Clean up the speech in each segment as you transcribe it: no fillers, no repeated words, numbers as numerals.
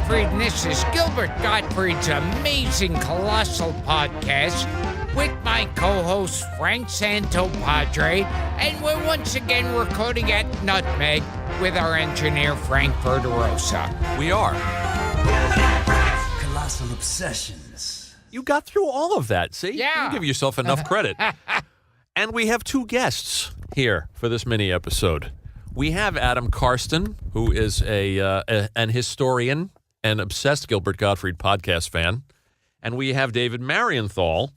Gottfried, and this is Gilbert Gottfried's amazing colossal podcast with my co-host Frank Santopadre, and we're once again recording at Nutmeg with our engineer Frank Verderosa. We are. Colossal Obsessions. You got through all of that, see? Yeah. You give yourself enough credit. And we have two guests here for this mini episode. We have Adam Carston, who is an historian and obsessed Gilbert Gottfried podcast fan. And we have David Marienthal,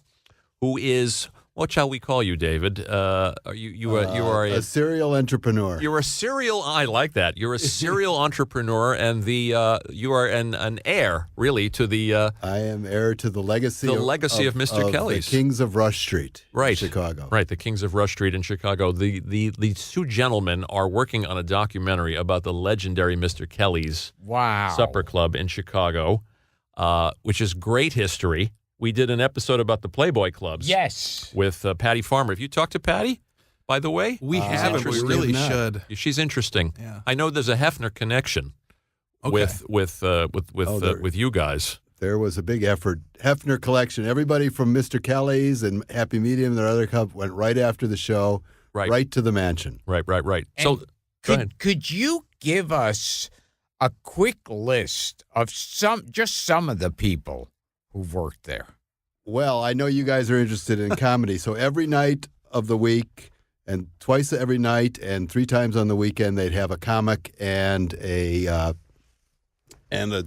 who is, what shall we call you, David? You are a serial entrepreneur. You're a serial. I like that. You're a serial entrepreneur, and you are an heir, really, to the. I am heir to the legacy. The legacy of Mr. Kelly's. The Kings of Rush Street, right, in Chicago. Right, the Kings of Rush Street in Chicago. The two gentlemen are working on a documentary about the legendary Mr. Kelly's Supper Club in Chicago, which is great history. We did an episode about the Playboy clubs. Yes. With Patty Farmer. Have you talked to Patty, by the way? We haven't, but we really should. She's interesting. Yeah. I know there's a Hefner connection with you guys. There was a big effort. Hefner collection. Everybody from Mr. Kelly's and Happy Medium and their other club went right after the show, right to the mansion. Right. And So go ahead. Could you give us a quick list of some of the people who've worked there? Well, I know you guys are interested in comedy, so every night of the week and twice every night and 3 times on the weekend, they'd have a comic and a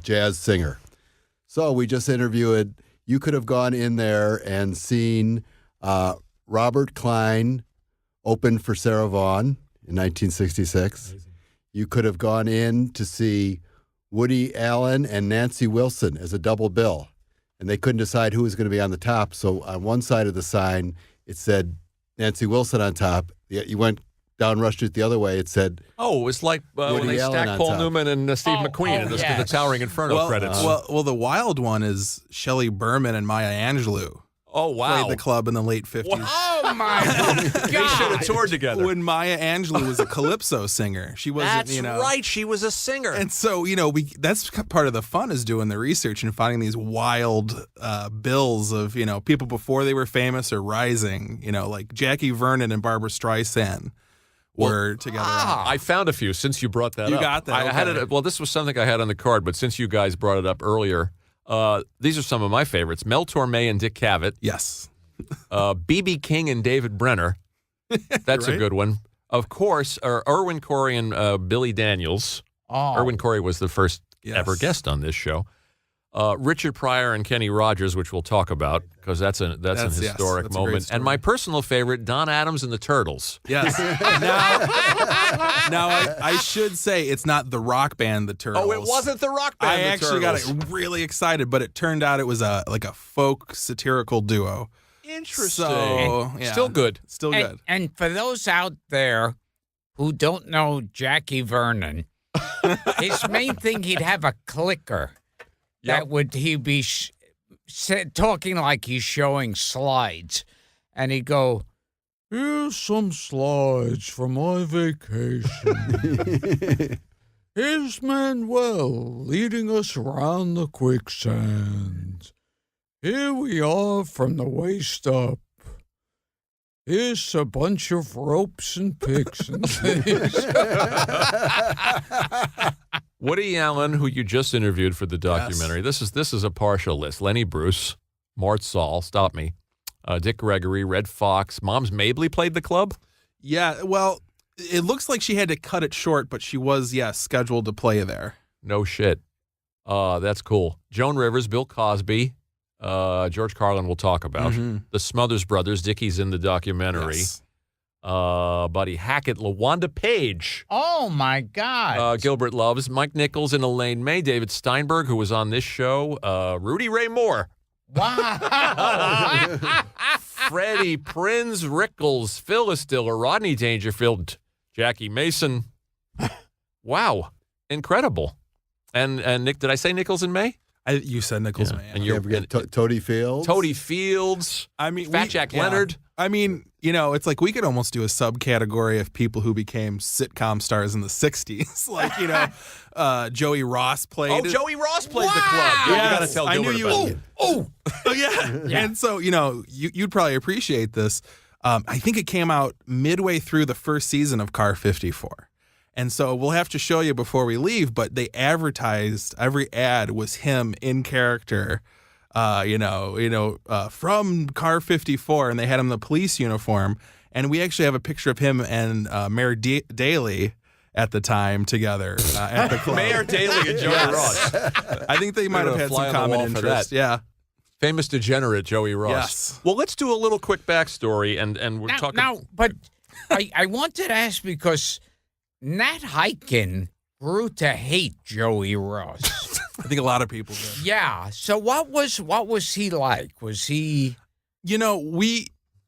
jazz singer. So we just interviewed. You could have gone in there and seen Robert Klein open for Sarah Vaughan in 1966. Amazing. You could have gone in to see Woody Allen and Nancy Wilson as a double bill. And they couldn't decide who was going to be on the top. So on one side of the sign, it said Nancy Wilson on top. You went down Rush Street the other way, it said... Oh, it was like when they stacked Paul Newman and Steve McQueen in the Towering Inferno credits. Well, the wild one is Shelley Berman and Maya Angelou. Oh, wow. Played the club in the late 50s. Oh, my God. They should have toured together. When Maya Angelou was a calypso singer. She wasn't, That's right. She was a singer. And so, that's part of the fun is doing the research and finding these wild bills of, people before they were famous or rising, like Jackie Vernon and Barbara Streisand were together. I found a few since you brought that up. You got that. I had it. Well, this was something I had on the card, but since you guys brought it up earlier, these are some of my favorites. Mel Torme and Dick Cavett. Yes. B.B. King and David Brenner. That's a good one. Of course, Irwin Corey and Billy Daniels. Oh. Irwin Corey was the first ever guest on this show. Richard Pryor and Kenny Rogers, which we'll talk about because that's an historic moment. And my personal favorite, Don Adams and the Turtles. Yes. Now I should say it's not the rock band The Turtles. Oh, it wasn't the rock band I The actually Turtles. got really excited, but it turned out it was a folk satirical duo. Interesting. So, yeah. Still good. Still good. And for those out there who don't know Jackie Vernon, his main thing, he'd have a clicker. Yep. He'd be talking like he's showing slides. And he'd go, "Here's some slides from my vacation. Here's Manuel leading us around the quicksand. Here we are from the waist up. Here's a bunch of ropes and picks and things." Woody Allen, who you just interviewed for the documentary. Yes. This is a partial list. Lenny Bruce, Mort Saul, stop me. Dick Gregory, Red Fox. Moms Mabley played the club? Yeah, well, it looks like she had to cut it short, but she was, scheduled to play there. No shit. That's cool. Joan Rivers, Bill Cosby, George Carlin we'll talk about. Mm-hmm. The Smothers Brothers, Dickie's in the documentary. Yes. Buddy Hackett, LaWanda Page. Oh, my God. Gilbert Loves, Mike Nichols and Elaine May, David Steinberg, who was on this show, Rudy Ray Moore. Wow. Freddie Prinze, Rickles, Phyllis Diller, Rodney Dangerfield, Jackie Mason. Wow. Incredible. And Nick, did I say Nichols and May? You said Nichols, yeah. man. And you're Toady Fields. Toady Fields. I mean, Fat Jack Leonard. I mean, it's like we could almost do a subcategory of people who became sitcom stars in the 60s. Like, Joey Ross played Oh, it. Joey Ross played the Wow. club. Yeah, you Yes, got to tell I Gilbert knew you about would. it. Oh, Oh, yeah. And so, you'd probably appreciate this. I think it came out midway through the first season of Car 54. And so we'll have to show you before we leave, but they advertised, every ad was him in character, from Car 54, and they had him in the police uniform. And we actually have a picture of him and Mayor Daley at the time together at the club. Mayor Daley and Joey Ross. I think they might Bit have of a had fly some on the common wall for interest. that. Yeah. Famous degenerate Joey Ross. Yes. Well, let's do a little quick backstory, and we're talking. but I wanted to ask because Nat Hiken grew to hate Joey Ross. I think a lot of people did. Yeah. So what was he like? Was he?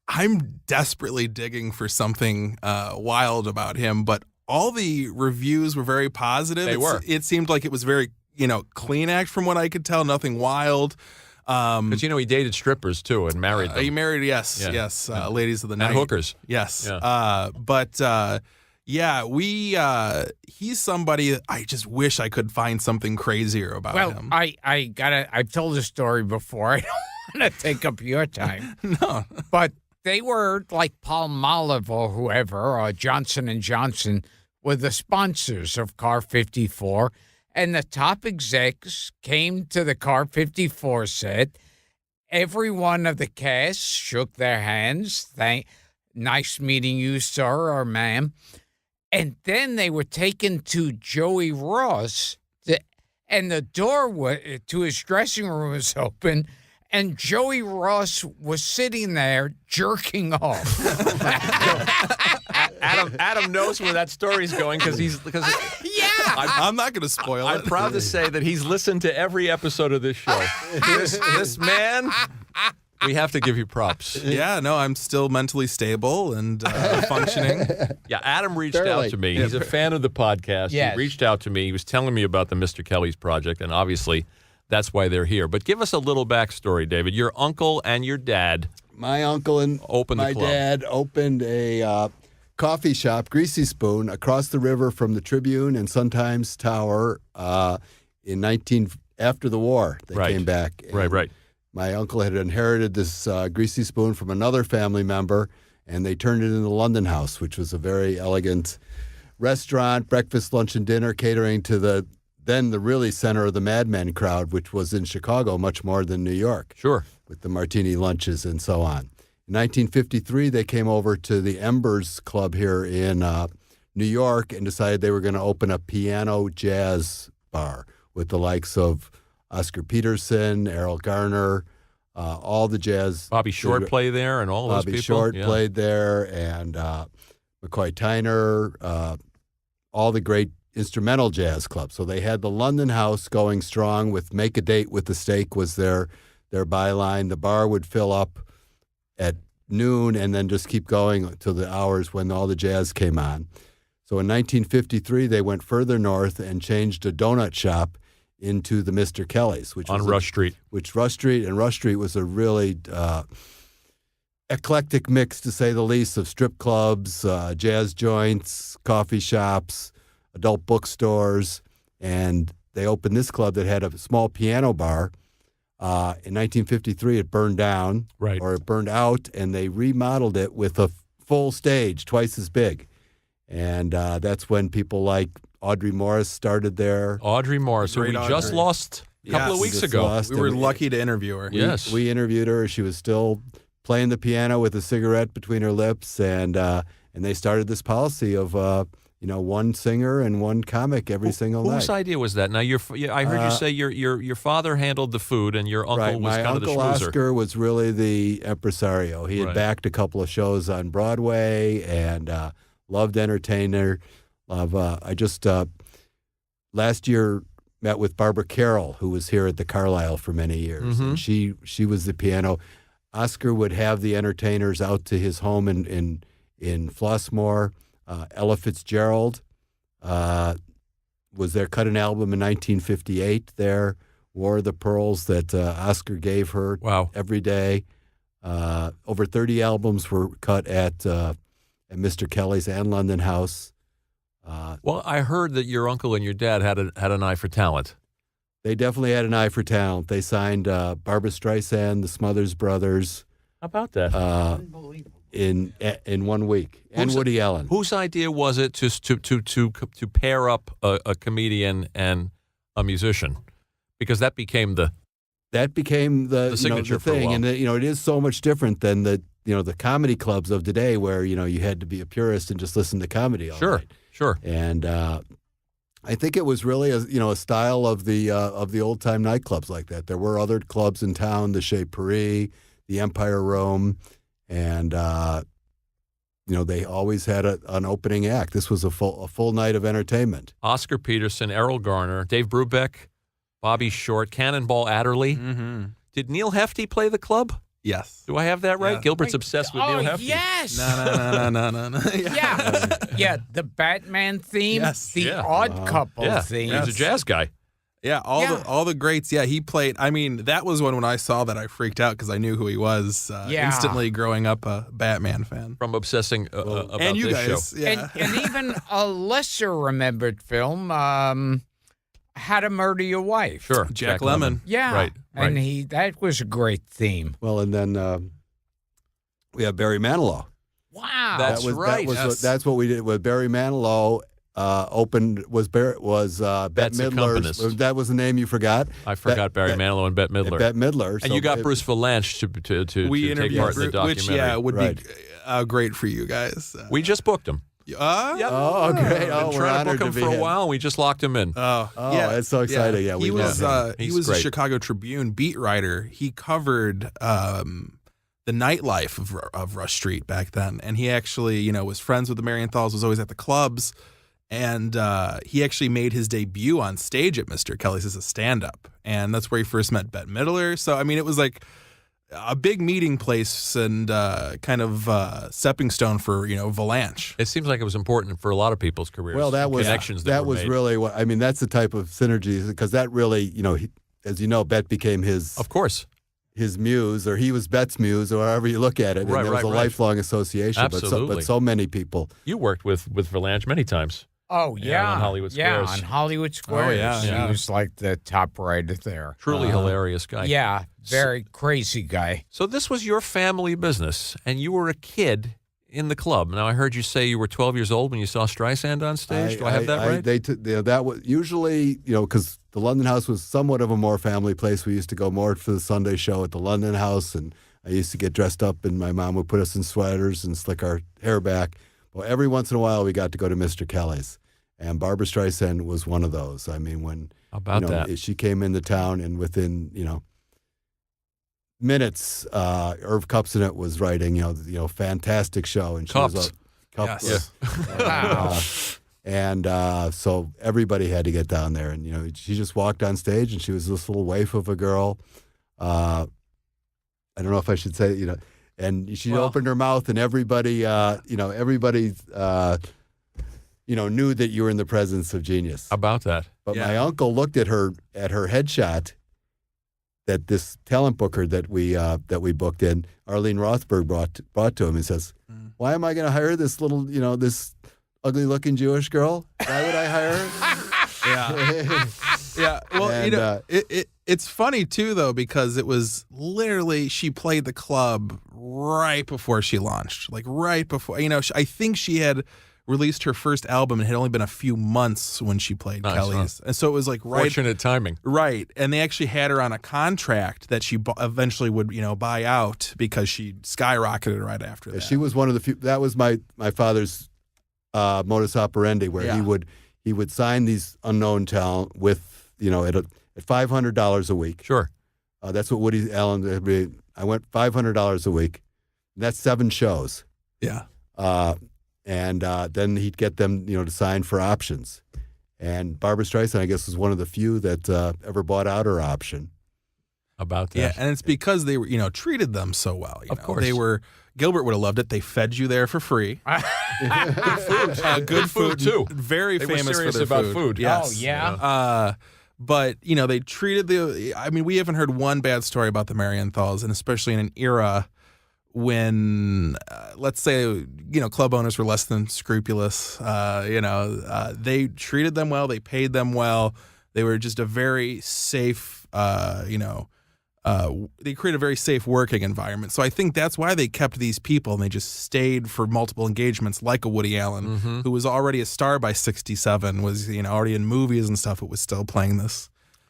I'm desperately digging for something wild about him, but all the reviews were very positive. They were. It seemed like it was very, clean act from what I could tell. Nothing wild. Because he dated strippers too and married them. He married, yes, ladies of the night, and hookers. yes. Yeah. He's somebody I just wish I could find something crazier about him. I've told this story before. I don't want to take up your time. No, But they were like Palmolive or whoever, or Johnson & Johnson, were the sponsors of Car 54. And the top execs came to the Car 54 set. Every one of the cast shook their hands. Nice meeting you, sir or ma'am. And then they were taken to Joey Ross, and the door to his dressing room was open, and Joey Ross was sitting there jerking off. Adam knows where that story's going because Yeah. I'm not going to spoil I'm it. proud to say that he's listened to every episode of this show. This man, we have to give you props. Yeah, no, I'm still mentally stable and functioning. Yeah, Adam reached out to me. He's a fan of the podcast. Yes. He reached out to me. He was telling me about the Mr. Kelly's project, and obviously that's why they're here. But give us a little backstory, David. Your uncle and your dad. My uncle and Opened the my club. dad opened a coffee shop, Greasy Spoon, across the river from the Tribune and Sun-Times Tower after the war. They Right. came back. and Right. My uncle had inherited this Greasy Spoon from another family member, and they turned it into the London House, which was a very elegant restaurant, breakfast, lunch, and dinner, catering to the really center of the Mad Men crowd, which was in Chicago much more than New York, Sure. with the martini lunches and so on. In 1953, they came over to the Embers Club here in New York and decided they were going to open a piano jazz bar with the likes of Oscar Peterson, Errol Garner, all the jazz. Bobby Short played there and all those Bobby people. Short Yeah. played there, and McCoy Tyner, all the great instrumental jazz clubs. So they had the London House going strong with Make a Date with the Steak was their byline. The bar would fill up at noon and then just keep going to the hours when all the jazz came on. So in 1953, they went further north and changed a donut shop into the Mr. Kelly's, which On was Rush Street. Rush Street was a really eclectic mix, to say the least, of strip clubs, jazz joints, coffee shops, adult bookstores, and they opened this club that had a small piano bar. In 1953, it burned down, Right. or it burned out, and they remodeled it with a full stage, twice as big. And that's when people like Audrey Morris started there. Audrey Morris, who we Great just Audrey. lost a couple Yes. of weeks Just ago. lost, We were and lucky to interview her. Yes. We interviewed her. She was still playing the piano with a cigarette between her lips, and they started this policy of one singer and one comic every single night. Whose idea was that? Now, I heard you say your father handled the food and your uncle Right, was my kind of the uncle schmoozer. Oscar was really the impresario. He had Right. backed a couple of shows on Broadway and loved entertainer. I just last year met with Barbara Carroll, who was here at the Carlisle for many years, Mm-hmm. and she was the piano. Oscar would have the entertainers out to his home in Flossmoor. Ella Fitzgerald was there, cut an album in 1958 there, wore the pearls that Oscar gave her Wow. every day. Over 30 albums were cut at Mr. Kelly's and London House. Well, I heard that your uncle and your dad had an eye for talent. They definitely had an eye for talent. They signed Barbra Streisand, the Smothers Brothers. How about that? In 1 week, and Woody Allen. Whose idea was it to pair up a comedian and a musician? Because that became the the signature for a thing, while. and it is so much different than the comedy clubs of today, where you had to be a purist and just listen to comedy all night. Sure. And I think it was really a style of the old time nightclubs like that. There were other clubs in town, the Chez Paris, the Empire Rome, and they always had an opening act. This was a full night of entertainment. Oscar Peterson, Errol Garner, Dave Brubeck, Bobby Short, Cannonball Adderley. Mm-hmm. Did Neil Hefti play the club? Yes. Do I have that right? Yeah. Gilbert's obsessed with Neil Hefti. Yes. No. Yeah, the Batman theme, Yes. the Yeah. Odd Couple theme. He was a jazz guy. Yeah, all the greats. Yeah, he played. I mean, that was when I saw that I freaked out because I knew who he was instantly growing up a Batman fan. From obsessing about And you this guys, show. yeah. And even a lesser remembered film, How to Murder Your Wife. Sure. Jack Lemmon. Yeah. Right. And that was a great theme. Well, and then we have Barry Manilow. Wow. That's right. That's what we did with Barry Manilow. Opened was Bette accompanist. Midler's. That was the name you forgot. I forgot Barry Manilow and Bette Midler. Bette Midler. And you got Bruce Valanche to take part in the documentary. Which would be great for you guys. We just booked him. Oh, great! Been trying to book him for a while, and we just locked him in. Oh, it's so exciting! Yeah, he was love him. he He's was a great. Chicago Tribune beat writer. He covered the nightlife of Rush Street back then, and he actually was friends with the Marienthals. Was always at the clubs, and he actually made his debut on stage at Mr. Kelly's as a stand-up, and that's where he first met Bette Midler. So I mean, it was like a big meeting place and kind of stepping stone for Valanche. It seems like it was important for a lot of people's careers. Well, that was connections that were was made. really what I mean. That's the type of synergies because that really as you know, Bette became his Of course. his muse, or he was Bette's muse, or however you look at it. And Right, there was a right. lifelong association. Absolutely. But so many people. You worked with Valanche many times. Oh, yeah. on Hollywood Yeah, Squares. on Hollywood Squares. yeah, He yeah. was like the top writer there. Truly hilarious guy. Yeah, very crazy guy. So this was your family business, and you were a kid in the club. Now, I heard you say you were 12 years old when you saw Streisand on stage. Do I have that right? That was usually, because the London House was somewhat of a more family place. We used to go more for the Sunday show at the London House, and I used to get dressed up, and my mom would put us in sweaters and slick our hair back. Well, every once in a while, we got to go to Mr. Kelly's, and Barbra Streisand was one of those. I mean, when she came into town, and within minutes, Irv Kupcinet was writing, fantastic show, and she was Cups. Yes. And so everybody had to get down there, and she just walked on stage, and she was this little waif of a girl. I don't know if I should say, and she opened her mouth, and everybody, everybody, knew that you were in the presence of genius. About that. But my uncle looked at her headshot. That this talent booker that we booked in, Arlene Rothberg brought to him, and says, "Why am I going to hire this little, this ugly-looking Jewish girl? Why would I hire her?" Yeah. Well, And, it's funny too though, because it was literally she played the club right before she launched, like right before. I think she had released her first album and had only been a few months when she played Nice, Kelly's, and so it was like Fortunate timing. right. And they actually had her on a contract that she eventually would buy out because she skyrocketed right after that. She was one of the few. That was my father's modus operandi, where he would sign these unknown talent with at $500 a week. Sure. That's what Woody Allen. I went $500 a week. That's 7 shows. Yeah. And then he'd get them, to sign for options. And Barbra Streisand, I guess, was one of the few that ever bought out her option. About that. Yeah, and it's because they were, treated them so well. Of course. They were. Gilbert would have loved it. They fed you there for free. Good food too. Very They were famous serious for their about food. Yes. Oh, yeah. But they treated we haven't heard one bad story about the Marienthals, and especially in an era when, let's say, club owners were less than scrupulous, they treated them well, they paid them well, they were just a very safe, they created a very safe working environment. So I think that's why they kept these people and they just stayed for multiple engagements, like a Woody Allen, who was already a star by 67, was already in movies and stuff, but was still playing this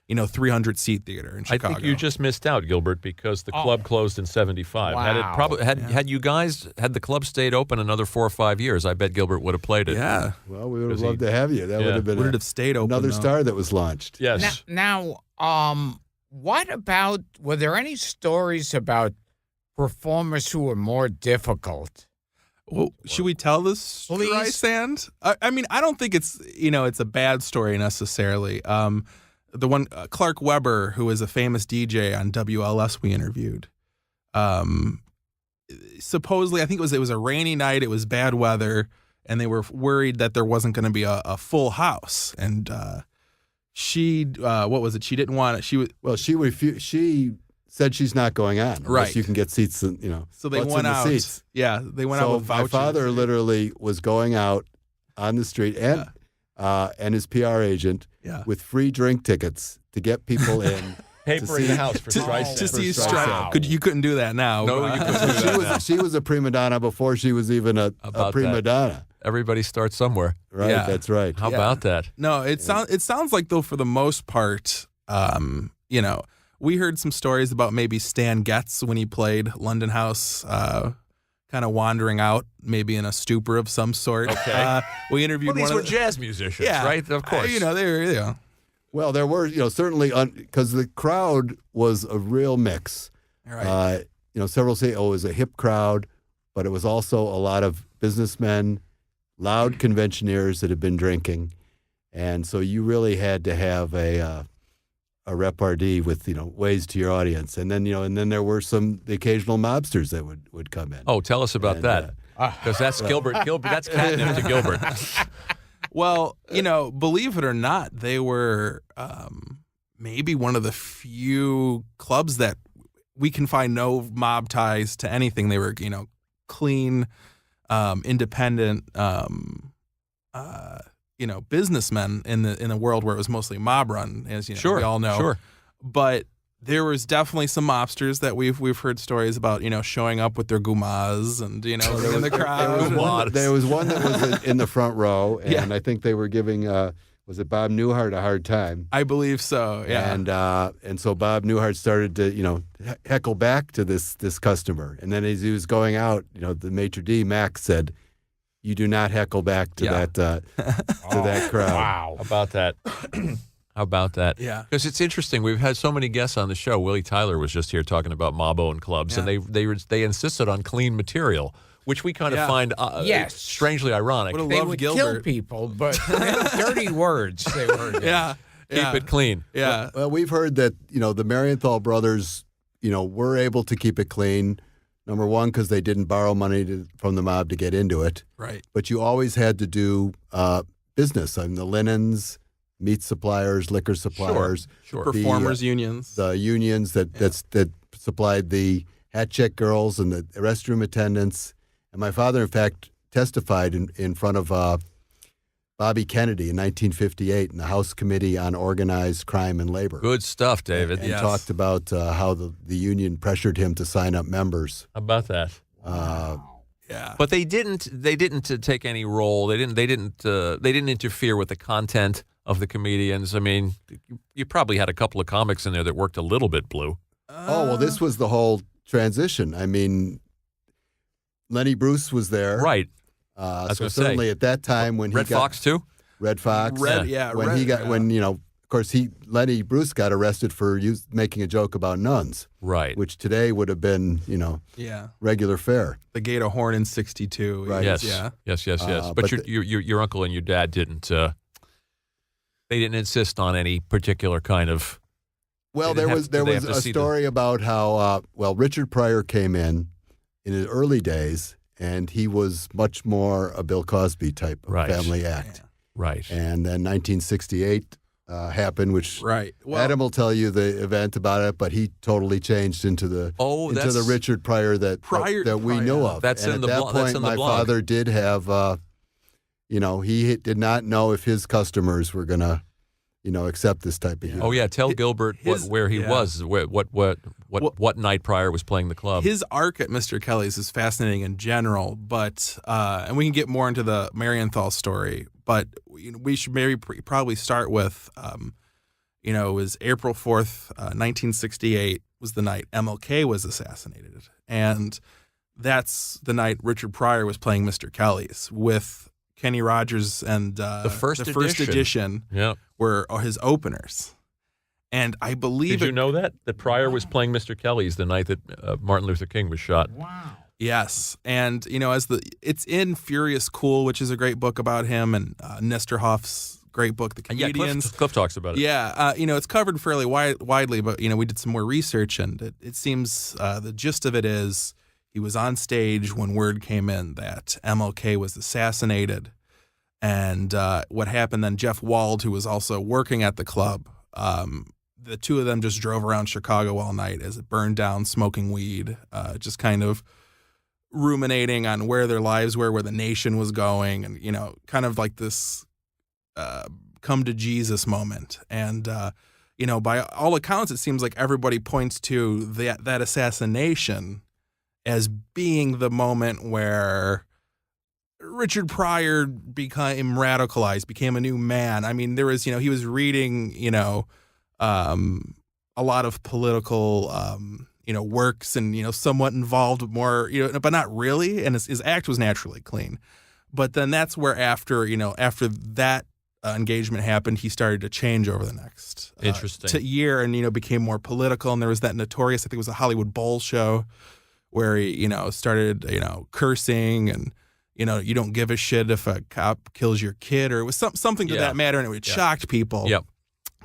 300-seat theater in Chicago. I think you just missed out, Gilbert, because the club closed in 75. Wow. Had the club stayed open another 4 or 5 years, I bet Gilbert would have played it. Yeah. Well, we would have loved to have you. That would have been Would it have stayed open, another though? star that was launched. Yes. Now, what about, were there any stories about performers who were more difficult? Well, should we tell this, Please. Streisand? I mean, I don't think it's it's a bad story necessarily. The one Clark Weber, who is a famous DJ on WLS, we interviewed. Supposedly, I think it was a rainy night. It was bad weather, and they were worried that there wasn't going to be a full house. And she, what was it? She didn't want it. She said she's not going on unless Right. you can get seats. So they went out. Seats. Yeah, they went out So with my vouchers. father literally was going out on the street and his PR agent with free drink tickets to get people in. Paper in the house for Streisand. to see Wow. Streisand. You couldn't do that now. No, you couldn't do that now. She was a prima donna before she was even a prima donna. Everybody starts somewhere. Right, Yeah. that's right. How about that? No, it sounds like, though, for the most part, we heard some stories about maybe Stan Getz when he played London House, kind of wandering out, maybe in a stupor of some sort. Okay. We interviewed Well, these one were of jazz musicians, right? Of course. they were, Well, there were, certainly, because the crowd was a real mix. Right. Several say, it was a hip crowd, but it was also a lot of businessmen, loud conventioneers that had been drinking. And so you really had to have a repartee with, ways to your audience. And then, and then there were the occasional mobsters that would come in. Oh, tell us about that. Because that's Gilbert. That's catnip to Gilbert. Well, believe it or not, they were maybe one of the few clubs that we can find no mob ties to anything. They were, clean, independent, businessmen in the world where it was mostly mob run, as we all know. Sure. But there was definitely some mobsters that we've heard stories about, showing up with their gumas and in the crowd. There was one that was in the front row, and I think they were giving was it Bob Newhart a hard time? I believe so. Yeah. And so Bob Newhart started to heckle back to this customer, and then as he was going out, the maitre d' Max said, "You do not heckle back to that crowd." Wow. How about that? How about that? Yeah. Because it's interesting. We've had so many guests on the show. Willie Tyler was just here talking about mob-owned clubs, and they insisted on clean material, which we kind of find Yes. strangely ironic. What a They Love would kill Gilbert. people, but dirty words they were. Yeah. Keep it clean. Yeah. Well, we've heard that the Marienthal brothers, were able to keep it clean. Number one, because they didn't borrow money from the mob to get into it. Right. But you always had to do business. I mean, the linens, meat suppliers, liquor suppliers, Sure. Performers unions. the unions that supplied the hat check girls and the restroom attendants. And my father, in fact, testified in front of Bobby Kennedy in 1958 in the House Committee on Organized Crime and Labor. Good stuff, David. And Yes. talked about how the union pressured him to sign up members. How about that? Yeah. But they didn't take any role. They didn't interfere with the content of the comedians. I mean, you probably had a couple of comics in there that worked a little bit blue. Well, this was the whole transition. I mean, Lenny Bruce was there. Right. So gonna certainly say. at that time when Red he got Fox too? Red Fox. Red, of course, Lenny Bruce got arrested for making a joke about nuns, Right. which today would have been, Yeah. regular fare. The Gate of Horn in 62. Right. Yes. Yeah. Yes. But but your uncle and your dad didn't. They didn't insist on any particular kind of. Well, They there didn't was have- there did they was have to a see the- story about how Richard Pryor came in his early days, and he was much more a Bill Cosby type of Right. family act. Right. And then 1968, happened, which Right. Well, Adam will tell you the event about it, but he totally changed into the Richard Pryor that we know of. That's and in at that point, my father did have, he did not know if his customers were going to, accept this type of humor. Oh yeah, tell Gilbert where he was, what night Pryor was playing the club. His arc at Mr. Kelly's is fascinating in general, but and we can get more into the Marienthal story, but we should probably start with, it was April 4th, 1968 was the night MLK was assassinated, and that's the night Richard Pryor was playing Mr. Kelly's with Kenny Rogers and the first edition were his openers. And I believe Did you know that Pryor was playing Mr. Kelly's the night that Martin Luther King was shot? Wow. Yes. And, it's in Furious Cool, which is a great book about him, and Nestor Hoff's great book, The Comedians. Yeah, Cliff talks about it. Yeah. It's covered fairly widely, but, we did some more research, and it seems the gist of it is he was on stage when word came in that MLK was assassinated. And what happened then, Jeff Wald, who was also working at the club, the two of them just drove around Chicago all night as it burned down, smoking weed, just kind of ruminating on where their lives were, where the nation was going, and, kind of like this come to Jesus moment. And, by all accounts, it seems like everybody points to that assassination as being the moment where Richard Pryor became radicalized, became a new man. I mean, there was, he was reading, a lot of political, works and, somewhat involved more, but not really. And his act was naturally clean. But then that's where after that engagement happened, he started to change over the next year and, became more political. And there was that notorious, I think it was a Hollywood Bowl show where he, started, cursing and, you don't give a shit if a cop kills your kid, or it was something to that matter, and it shocked people. Yep.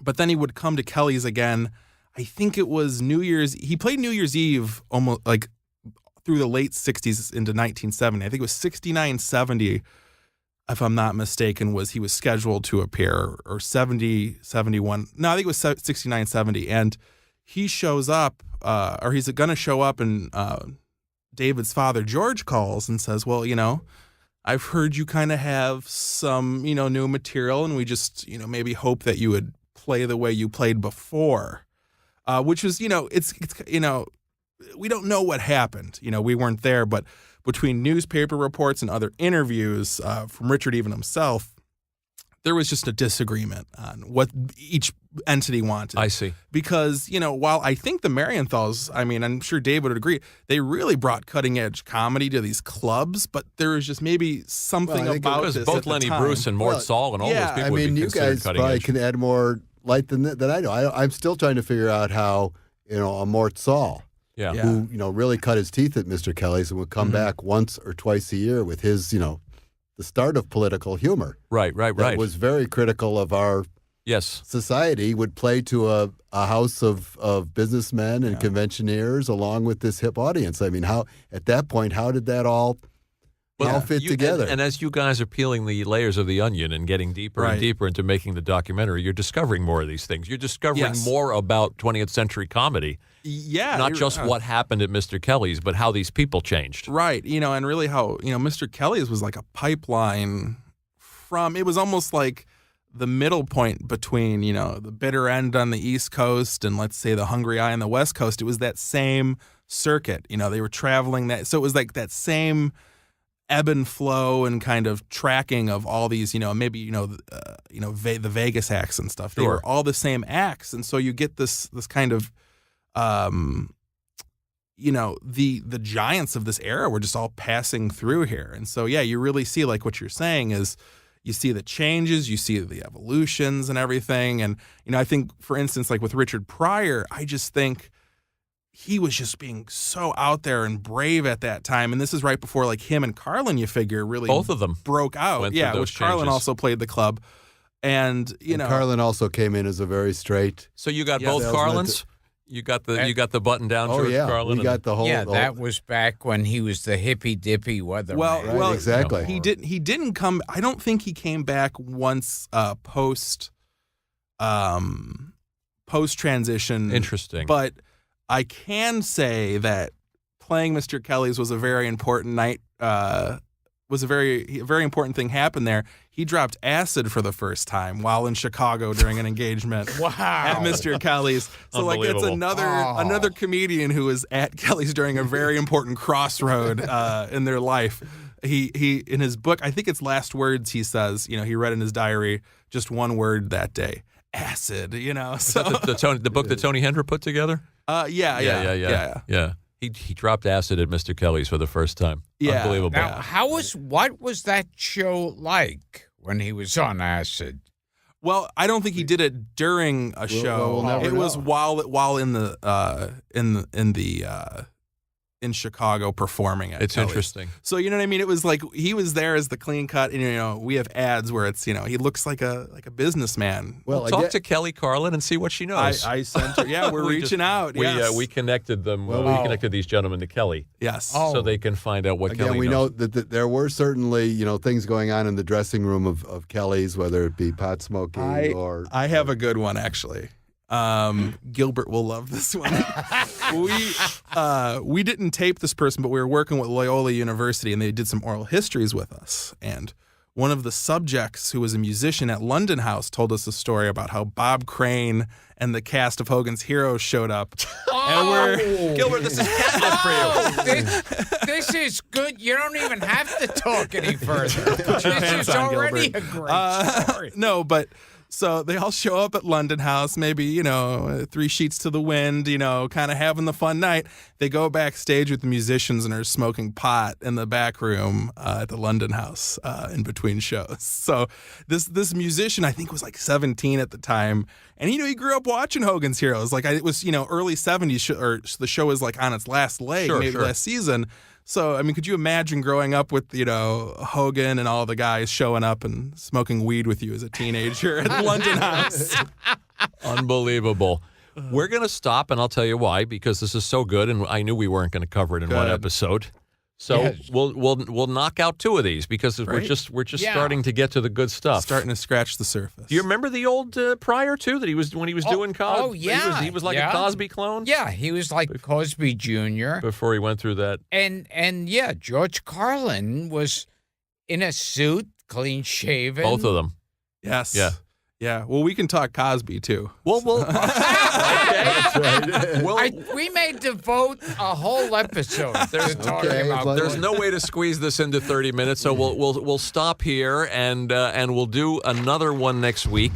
But then he would come to Kelly's again. I think it was New Year's. He played New Year's Eve almost like through the late 60s into 1970. I think it was 69, 70, if I'm not mistaken, he was scheduled to appear, or 70, 71. No, I think it was 69, 70. And he shows up, or he's going to show up, and David's father, George, calls and says, well, I've heard you kind of have some, new material, and we just, maybe hope that you would play the way you played before, which was, it's we don't know what happened. We weren't there, but between newspaper reports and other interviews from Richard even himself, there was just a disagreement on what each entity wanted. I see. Because, while I think the Marienthals, I'm sure David would agree, they really brought cutting-edge comedy to these clubs, but there was just maybe something about this both Lenny Bruce and Mort Saul and all those people would be you guys probably edge. can add more light than I know. I'm still trying to figure out how, a Mort Saul, who, really cut his teeth at Mr. Kelly's and would come back once or twice a year with his, the start of political humor. Right. That was very critical of our society, would play to a house of businessmen and conventioneers along with this hip audience. How at that point, how did that all fit together? And as you guys are peeling the layers of the onion and getting deeper and deeper into making the documentary, you're discovering more of these things. You're discovering more about 20th century comedy. Yeah. Not just what happened at Mr. Kelly's, but how these people changed. Right. And really how, Mr. Kelly's was like a pipeline it was almost like the middle point between, the bitter end on the East Coast and, let's say, the Hungry Eye on the West Coast. It was that same circuit. They were traveling that. So it was like that same ebb and flow and kind of tracking of all these, maybe, the Vegas acts and stuff. They were all the same acts. And so you get this kind of, the giants of this era were just all passing through here. And so, you really see, like what you're saying is, you see the changes, you see the evolutions and everything. And, I think, for instance, like with Richard Pryor, I just think he was just being so out there and brave at that time. And this is right before, like, him and Carlin, you figure, really both of them broke out. Yeah, which Carlin also played the club. And, Carlin also came in as a very straight. So you got both Carlins? You got the button down, George Carlin. We got the whole. Yeah, that was back when he was the hippy dippy weatherman. Well, exactly. He didn't come. I don't think he came back once post post-transition. Interesting. But I can say that playing Mr. Kelly's was a very important night. Was a very important thing happened there. He dropped acid for the first time while in Chicago during an engagement at Mr. Kelly's. So like it's another comedian who was at Kelly's during a very important crossroad in their life. He in his book, I think it's last words he says, he read in his diary just one word that day. Acid, So Is that the book that Tony Hendra put together? Yeah. He dropped acid at Mr. Kelly's for the first time. Yeah. Unbelievable. Now, what was that show like when he was on acid? Well, I don't think he did it during a show. we'll never It was know. while in in Chicago performing at It's Kelly's. interesting. So you know what I mean? It was like he was there as the clean cut, and we have ads where it's he looks like a businessman. Well, Talk to Kelly Carlin and see what she knows. I sent her. Yeah, we're reaching out. Yes. We connected them. We connected these gentlemen to Kelly. Yes. So they can find out what Again, Kelly we knows. know that there were certainly, things going on in the dressing room of Kelly's, whether it be pot smoking or. I have a good one actually. Gilbert will love this one. We didn't tape this person, but we were working with Loyola University, and they did some oral histories with us. And one of the subjects, who was a musician at London House, told us a story about how Bob Crane and the cast of Hogan's Heroes showed up. And Gilbert, this is catnip for you. This is good. You don't even have to talk any further. This pants is on, already Gilbert. a great story. No, but so they all show up at London House, maybe, 3 sheets to the wind, kind of having the fun night. They go backstage with the musicians and are smoking pot in the back room at the London House in between shows. So this musician, I think, was like 17 at the time. And, he grew up watching Hogan's Heroes. Like, it was, early 70s, or the show was like on its last leg, last season. So, I mean, could you imagine growing up with, Hogan and all the guys showing up and smoking weed with you as a teenager at London House? Unbelievable. We're going to stop, and I'll tell you why, because this is so good, and I knew we weren't going to cover it in one Good. episode. So Yes. we'll knock out 2 of these because we're just Yeah. starting to get to the good stuff. Starting to scratch the surface. Do you remember the old Pryor too? That when he was doing Cosby? oh, yeah, he was like yeah. a Cosby clone. Yeah, he was like Cosby Jr. Before he went through that. And yeah, George Carlin was in a suit, clean shaven. Both of them. Yes. Yeah. Yeah. Well, we can talk Cosby, too. Well, We may devote a whole episode to talking Okay, about. but- there's no way to squeeze this into 30 minutes, so we'll stop here and we'll do another one next week.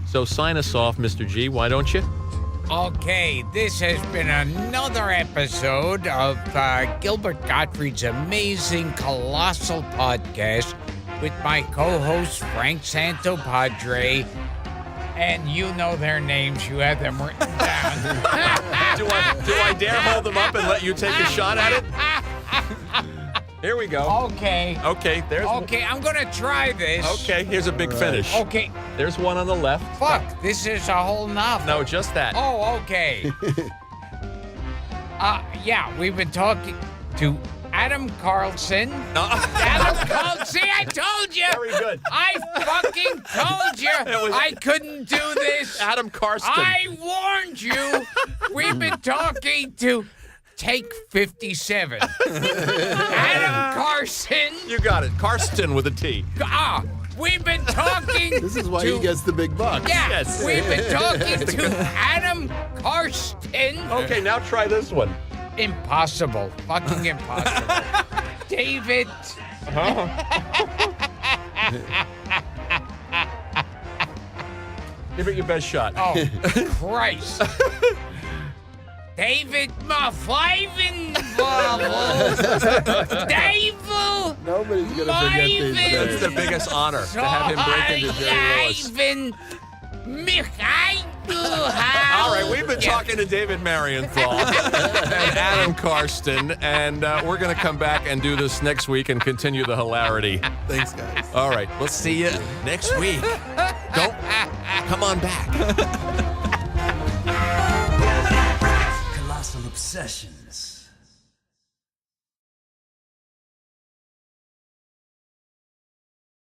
So sign us off, Mr. G. Why don't you? Okay, this has been another episode of Gilbert Gottfried's amazing, colossal podcast with my co-host, Frank Santopadre. And you know their names. You have them written down. Do I dare hold them up and let you take a shot at it? Here we go. Okay. Okay, there's Okay, I'm going to try this. Okay, here's a big finish. Okay. There's one on the left. Fuck, this is a whole novel. No, just that. Oh, okay. Yeah, we've been talking to Adam Carlson. Adam Carlson. See, I told you. Very good. I fucking told you was- I couldn't do this. Adam Carston. I warned you. We've been talking to Take 57. Adam Carson. You got it. Carston with a T. We've been talking This is why to, he gets the big bucks. Yeah, Yes. we've been talking to Adam Carston. Okay, now try this one. Impossible. Fucking impossible. David. Give it your best shot. Oh, Christ. David Mafliven. David. Nobody's going to forget these Marvin. It's the names. biggest honor to have him break into Jerry Lewis. Ivan Mikhail. All right, we've been talking to David Marienthal and Adam Carston, and we're going to come back and do this next week and continue the hilarity. Thanks, guys. All right, we'll see you next week. Don't come on back. Colossal Obsessions.